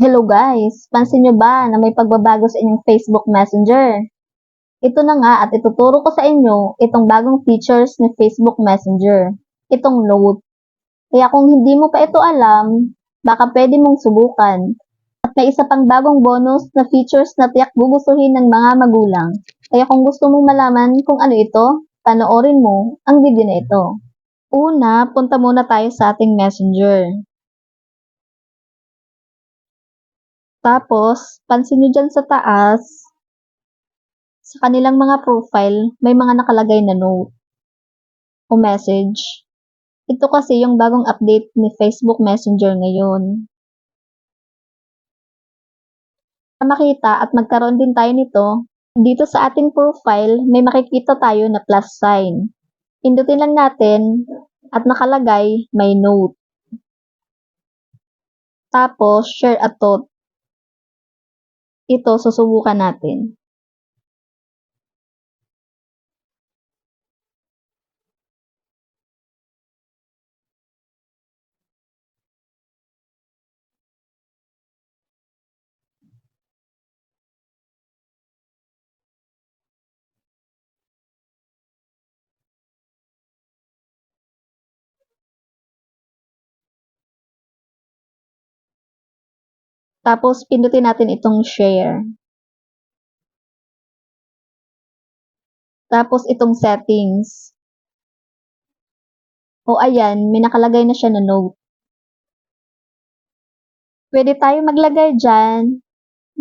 Hello guys! Pansin nyo ba na may pagbabago sa inyong Facebook Messenger? Ito na nga at ituturo ko sa inyo itong bagong features ni Facebook Messenger, itong Note. Kaya kung hindi mo pa ito alam, baka pwede mong subukan. At may isa pang bagong bonus na features na tiyak gugustuhin ng mga magulang. Kaya kung gusto mong malaman kung ano ito, panoorin mo ang video na ito. Una, punta muna tayo sa ating Messenger. Tapos, pansin nyo dyan sa taas, sa kanilang mga profile, may mga nakalagay na note o message. Ito kasi yung bagong update ni Facebook Messenger ngayon. Para makita at magkaroon din tayo nito, dito sa ating profile, may makikita tayo na plus sign. Pindutin lang natin at nakalagay may note. Tapos, share a thought. Ito, susubukan natin. Tapos, pindutin natin itong share. Tapos, itong settings. O ayan, may nakalagay na siya na note. Pwede tayo maglagay dyan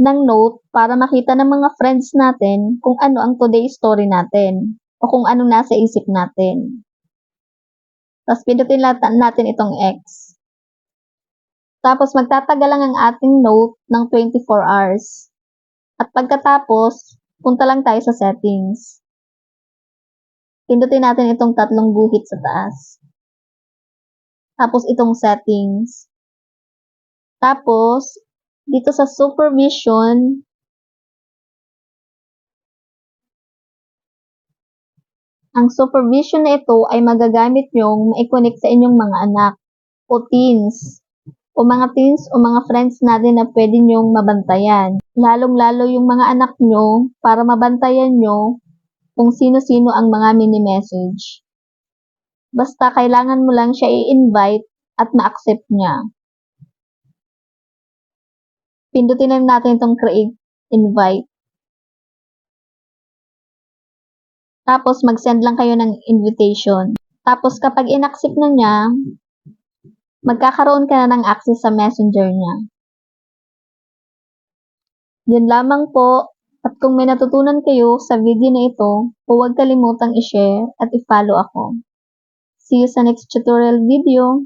ng note para makita ng mga friends natin kung ano ang today's story natin o kung anong nasa isip natin. Tapos, pindutin natin itong X. Tapos, magtatagal lang ang ating note ng 24 hours. At pagkatapos, punta lang tayo sa settings. Pindutin natin itong tatlong guhit sa taas. Tapos, itong settings. Tapos, dito sa supervision, ang supervision na ito ay magagamit nyong ma-connect sa inyong mga anak o teens o mga friends natin na pwede nyong mabantayan. Lalong-lalo yung mga anak nyo para mabantayan nyo kung sino-sino ang mga mini-message. Basta kailangan mo lang siya i-invite at ma-accept niya. Pindutin lang natin itong create invite. Tapos, mag-send lang kayo ng invitation. Tapos, kapag in-accept na niya, magkakaroon ka na ng access sa messenger niya. Yun lamang po. At kung may natutunan kayo sa video na ito, huwag kalimutang i-share at i-follow ako. See you sa next tutorial video.